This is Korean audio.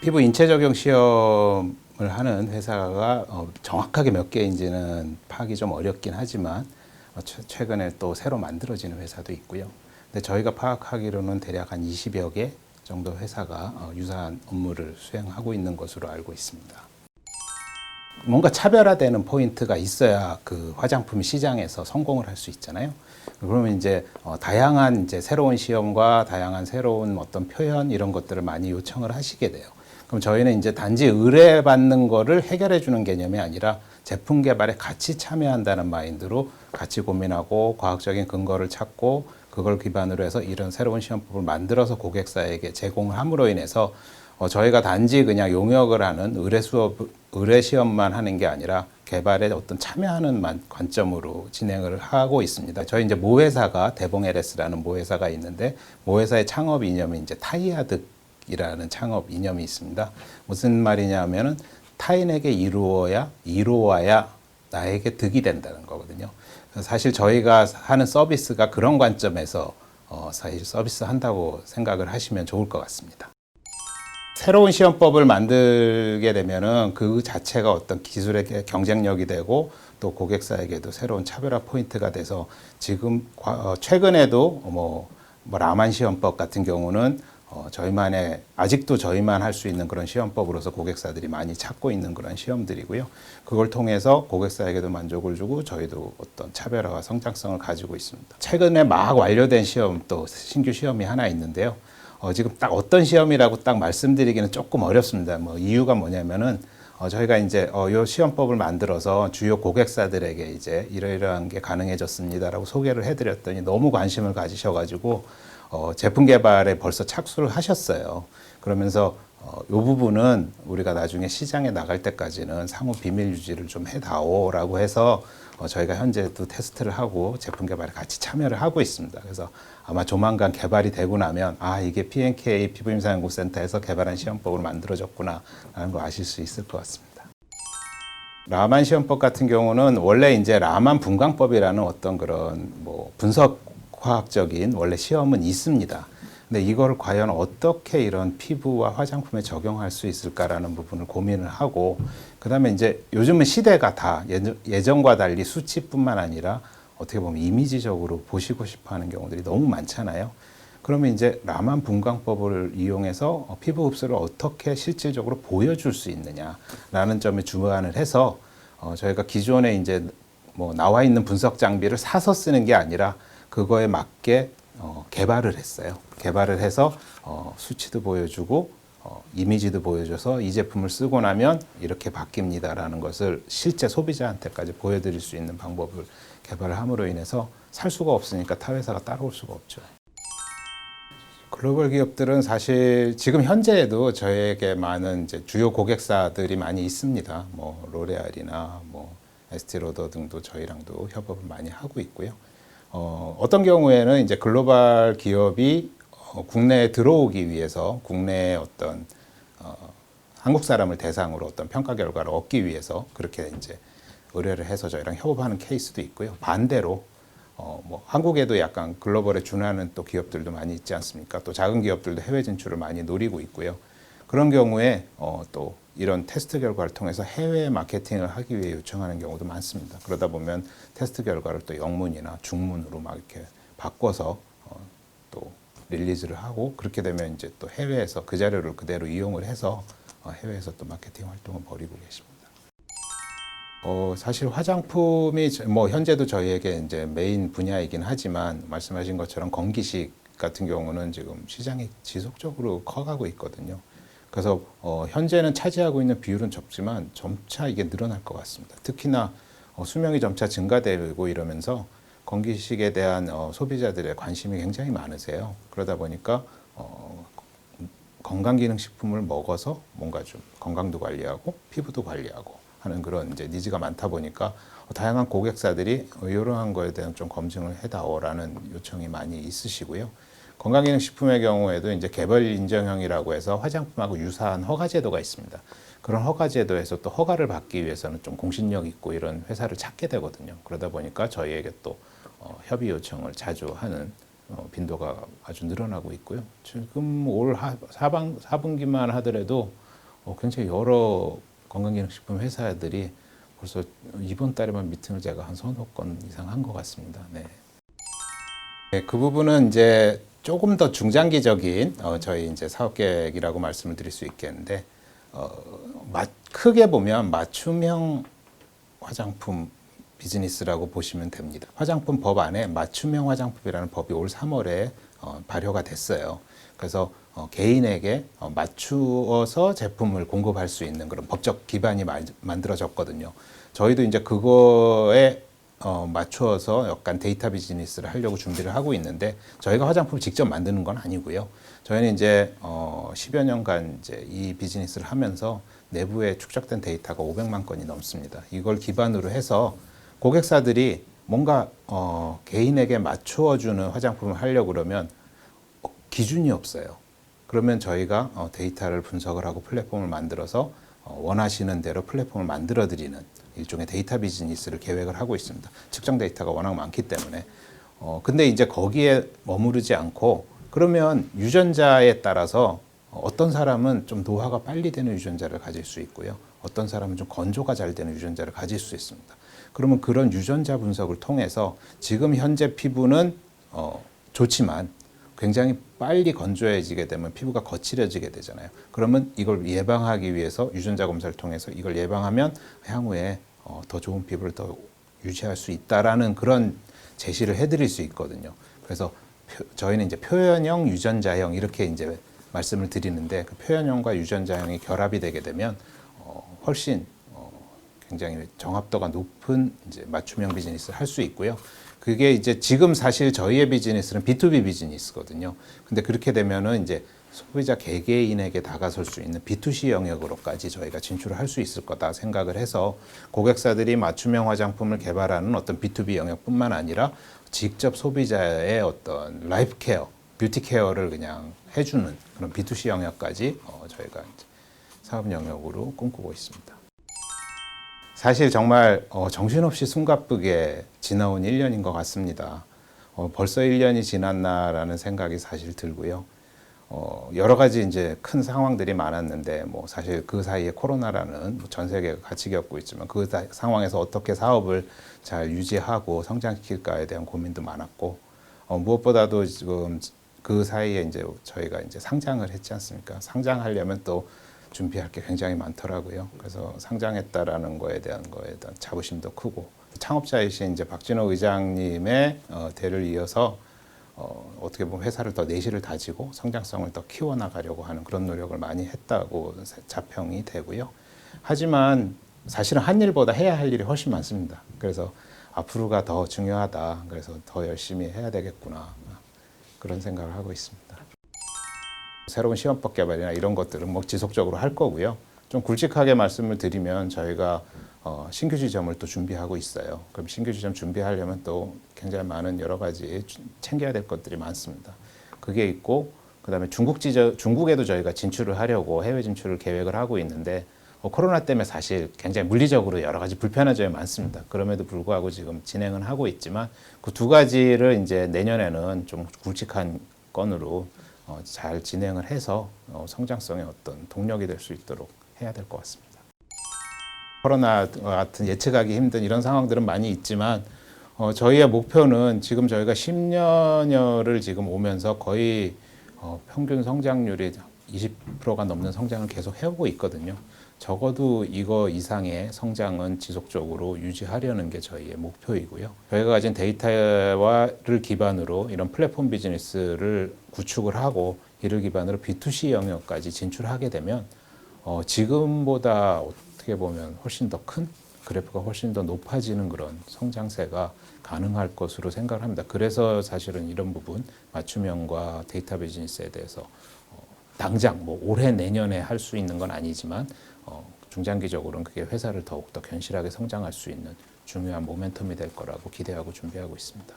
피부 인체 적용 시험을 하는 회사가 정확하게 몇 개인지는 파악이 좀 어렵긴 하지만 최근에 또 새로 만들어지는 회사도 있고요. 근데 저희가 파악하기로는 대략 한 20여 개 정도 회사가 유사한 업무를 수행하고 있는 것으로 알고 있습니다. 뭔가 차별화되는 포인트가 있어야 그 화장품 시장에서 성공을 할 수 있잖아요. 그러면 이제 다양한 이제 새로운 시험과 다양한 새로운 어떤 표현 이런 것들을 많이 요청을 하시게 돼요. 그럼 저희는 이제 단지 의뢰받는 거를 해결해 주는 개념이 아니라 제품 개발에 같이 참여한다는 마인드로 같이 고민하고 과학적인 근거를 찾고 그걸 기반으로 해서 이런 새로운 시험법을 만들어서 고객사에게 제공을 함으로 인해서 저희가 단지 그냥 용역을 하는 의뢰 시험만 하는 게 아니라 개발에 어떤 참여하는 관점으로 진행을 하고 있습니다. 저희 이제 모회사가 대봉 LS라는 모회사가 있는데 모회사의 창업 이념이 이제 타이아득이라는 창업 이념이 있습니다. 무슨 말이냐면은 타인에게 이루어야 나에게 득이 된다는 거거든요. 사실 저희가 하는 서비스가 그런 관점에서 사실 서비스 한다고 생각을 하시면 좋을 것 같습니다. 새로운 시험법을 만들게 되면은 그 자체가 어떤 기술의 경쟁력이 되고 또 고객사에게도 새로운 차별화 포인트가 돼서 지금 최근에도 뭐 라만 시험법 같은 경우는 아직도 저희만 할 수 있는 그런 시험법으로서 고객사들이 많이 찾고 있는 그런 시험들이고요. 그걸 통해서 고객사에게도 만족을 주고 저희도 어떤 차별화와 성장성을 가지고 있습니다. 최근에 막 완료된 시험 또 신규 시험이 하나 있는데요. 지금 딱 어떤 시험이라고 딱 말씀드리기는 조금 어렵습니다. 이유가 뭐냐면은 저희가 이제 요 시험법을 만들어서 주요 고객사들에게 이제 이러이러한 게 가능해졌습니다라고 소개를 해드렸더니 너무 관심을 가지셔가지고 제품 개발에 벌써 착수를 하셨어요. 그러면서 이 부분은 우리가 나중에 시장에 나갈 때까지는 상호 비밀 유지를 좀 해다오라고 해서 저희가 현재도 테스트를 하고 제품 개발에 같이 참여를 하고 있습니다. 그래서 아마 조만간 개발이 되고 나면 이게 P&K 피부임상연구센터에서 개발한 시험법으로 만들어졌구나 라는 거 아실 수 있을 것 같습니다. 라만 시험법 같은 경우는 원래 이제 라만 분광법이라는 어떤 그런 분석 과학적인 원래 시험은 있습니다. 근데 이걸 과연 어떻게 이런 피부와 화장품에 적용할 수 있을까라는 부분을 고민을 하고, 그 다음에 이제 요즘은 시대가 다 예전과 달리 수치뿐만 아니라 어떻게 보면 이미지적으로 보시고 싶어 하는 경우들이 너무 많잖아요. 그러면 이제 라만 분광법을 이용해서 피부 흡수를 어떻게 실질적으로 보여줄 수 있느냐라는 점에 주안을 해서 저희가 기존에 이제 나와 있는 분석 장비를 사서 쓰는 게 아니라 그거에 맞게 개발을 했어요. 개발을 해서 수치도 보여주고 이미지도 보여줘서 이 제품을 쓰고 나면 이렇게 바뀝니다라는 것을 실제 소비자한테까지 보여드릴 수 있는 방법을 개발을 함으로 인해서 살 수가 없으니까 타 회사가 따라올 수가 없죠. 글로벌 기업들은 사실 지금 현재에도 저에게 많은 이제 주요 고객사들이 많이 있습니다. 로레알이나 에스티로더 등도 저희랑도 협업을 많이 하고 있고요. 어떤 경우에는 이제 글로벌 기업이 국내에 들어오기 위해서 국내의 어떤 한국 사람을 대상으로 어떤 평가 결과를 얻기 위해서 그렇게 이제 의뢰를 해서 저희랑 협업하는 케이스도 있고요. 반대로 한국에도 약간 글로벌에 준하는 또 기업들도 많이 있지 않습니까? 또 작은 기업들도 해외 진출을 많이 노리고 있고요. 그런 경우에 또 이런 테스트 결과를 통해서 해외 마케팅을 하기 위해 요청하는 경우도 많습니다. 그러다 보면 테스트 결과를 또 영문이나 중문으로 막 이렇게 바꿔서 또 릴리즈를 하고, 그렇게 되면 이제 또 해외에서 그 자료를 그대로 이용을 해서 해외에서 또 마케팅 활동을 벌이고 계십니다. 사실 화장품이 현재도 저희에게 이제 메인 분야이긴 하지만 말씀하신 것처럼 건기식 같은 경우는 지금 시장이 지속적으로 커가고 있거든요. 그래서 현재는 차지하고 있는 비율은 적지만 점차 이게 늘어날 것 같습니다. 특히나 수명이 점차 증가되고 이러면서 건기식에 대한 소비자들의 관심이 굉장히 많으세요. 그러다 보니까 건강기능식품을 먹어서 뭔가 좀 건강도 관리하고 피부도 관리하고 하는 그런 이제 니즈가 많다 보니까 다양한 고객사들이 이러한 거에 대한 좀 검증을 해다오라는 요청이 많이 있으시고요. 건강기능식품의 경우에도 이제 개별 인정형이라고 해서 화장품하고 유사한 허가제도가 있습니다. 그런 허가제도에서 또 허가를 받기 위해서는 좀 공신력 있고 이런 회사를 찾게 되거든요. 그러다 보니까 저희에게 또 협의 요청을 자주 하는 빈도가 아주 늘어나고 있고요. 지금 올 4분기만 하더라도 굉장히 여러 건강기능식품 회사들이 벌써 이번 달에만 미팅을 제가 한 서너 건 이상 한 것 같습니다. 네. 네, 그 부분은 이제 조금 더 중장기적인 저희 이제 사업 계획이라고 말씀을 드릴 수 있겠는데, 크게 보면 맞춤형 화장품 비즈니스라고 보시면 됩니다. 화장품 법 안에 맞춤형 화장품이라는 법이 올 3월에 발효가 됐어요. 그래서 개인에게 맞추어서 제품을 공급할 수 있는 그런 법적 기반이 만들어졌거든요. 저희도 이제 그거에 맞추어서 약간 데이터 비즈니스를 하려고 준비를 하고 있는데, 저희가 화장품을 직접 만드는 건 아니고요. 저희는 이제 10여 년간 이제 이 비즈니스를 하면서 내부에 축적된 데이터가 500만 건이 넘습니다. 이걸 기반으로 해서 고객사들이 뭔가 개인에게 맞추어주는 화장품을 하려고 그러면 기준이 없어요. 그러면 저희가 데이터를 분석을 하고 플랫폼을 만들어서 원하시는 대로 플랫폼을 만들어 드리는 일종의 데이터 비즈니스를 계획을 하고 있습니다. 측정 데이터가 워낙 많기 때문에. 근데 이제 거기에 머무르지 않고, 그러면 유전자에 따라서 어떤 사람은 좀 노화가 빨리 되는 유전자를 가질 수 있고요. 어떤 사람은 좀 건조가 잘 되는 유전자를 가질 수 있습니다. 그러면 그런 유전자 분석을 통해서 지금 현재 피부는 좋지만 굉장히 빨리 건조해지게 되면 피부가 거칠어지게 되잖아요. 그러면 이걸 예방하기 위해서 유전자 검사를 통해서 이걸 예방하면 향후에 더 좋은 피부를 더 유지할 수 있다라는 그런 제시를 해드릴 수 있거든요. 그래서 저희는 이제 표현형, 유전자형 이렇게 이제 말씀을 드리는데, 그 표현형과 유전자형이 결합이 되게 되면 훨씬 굉장히 정합도가 높은 이제 맞춤형 비즈니스를 할 수 있고요. 그게 이제 지금 사실 저희의 비즈니스는 B2B 비즈니스거든요. 근데 그렇게 되면은 이제 소비자 개개인에게 다가설 수 있는 B2C 영역으로까지 저희가 진출을 할 수 있을 거다 생각을 해서, 고객사들이 맞춤형 화장품을 개발하는 어떤 B2B 영역뿐만 아니라 직접 소비자의 어떤 라이프 케어, 뷰티 케어를 그냥 해주는 그런 B2C 영역까지 저희가 이제 사업 영역으로 꿈꾸고 있습니다. 사실 정말 정신없이 숨가쁘게 지나온 1년인 것 같습니다. 벌써 1년이 지났나라는 생각이 사실 들고요. 여러 가지 이제 큰 상황들이 많았는데, 뭐 사실 그 사이에 코로나라는 전 세계가 같이 겪고 있지만, 그 상황에서 어떻게 사업을 잘 유지하고 성장시킬까에 대한 고민도 많았고, 무엇보다도 지금 그 사이에 이제 저희가 이제 상장을 했지 않습니까? 상장하려면 또 준비할 게 굉장히 많더라고요. 그래서 상장했다라는 거에 대한 자부심도 크고, 창업자이신 이제 박진호 의장님의 대를 이어서 어떻게 보면 회사를 더 내실을 다지고 성장성을 더 키워나가려고 하는 그런 노력을 많이 했다고 자평이 되고요. 하지만 사실은 한 일보다 해야 할 일이 훨씬 많습니다. 그래서 앞으로가 더 중요하다. 그래서 더 열심히 해야 되겠구나. 그런 생각을 하고 있습니다. 새로운 시험법 개발이나 이런 것들은 뭐 지속적으로 할 거고요. 좀 굵직하게 말씀을 드리면 저희가 신규 지점을 또 준비하고 있어요. 그럼 신규 지점 준비하려면 또 굉장히 많은 여러 가지 챙겨야 될 것들이 많습니다. 그게 있고, 그다음에 중국에도 저희가 진출을 하려고 해외 진출을 계획을 하고 있는데, 코로나 때문에 사실 굉장히 물리적으로 여러 가지 불편한 점이 많습니다. 그럼에도 불구하고 지금 진행은 하고 있지만, 그 두 가지를 이제 내년에는 좀 굵직한 건으로 잘 진행을 해서 성장성의 어떤 동력이 될 수 있도록 해야 될 것 같습니다. 코로나 같은 예측하기 힘든 이런 상황들은 많이 있지만, 저희의 목표는 지금 저희가 10년여를 지금 오면서 거의 평균 성장률이 20%가 넘는 성장을 계속 해오고 있거든요. 적어도 이거 이상의 성장은 지속적으로 유지하려는 게 저희의 목표이고요. 저희가 가진 데이터를 기반으로 이런 플랫폼 비즈니스를 구축을 하고, 이를 기반으로 B2C 영역까지 진출하게 되면 지금보다 어떻게 보면 훨씬 더 큰 그래프가 훨씬 더 높아지는 그런 성장세가 가능할 것으로 생각을 합니다. 그래서 사실은 이런 부분, 맞춤형과 데이터 비즈니스에 대해서 당장 뭐 올해 내년에 할 수 있는 건 아니지만 중장기적으로는 그게 회사를 더욱더 견실하게 성장할 수 있는 중요한 모멘텀이 될 거라고 기대하고 준비하고 있습니다.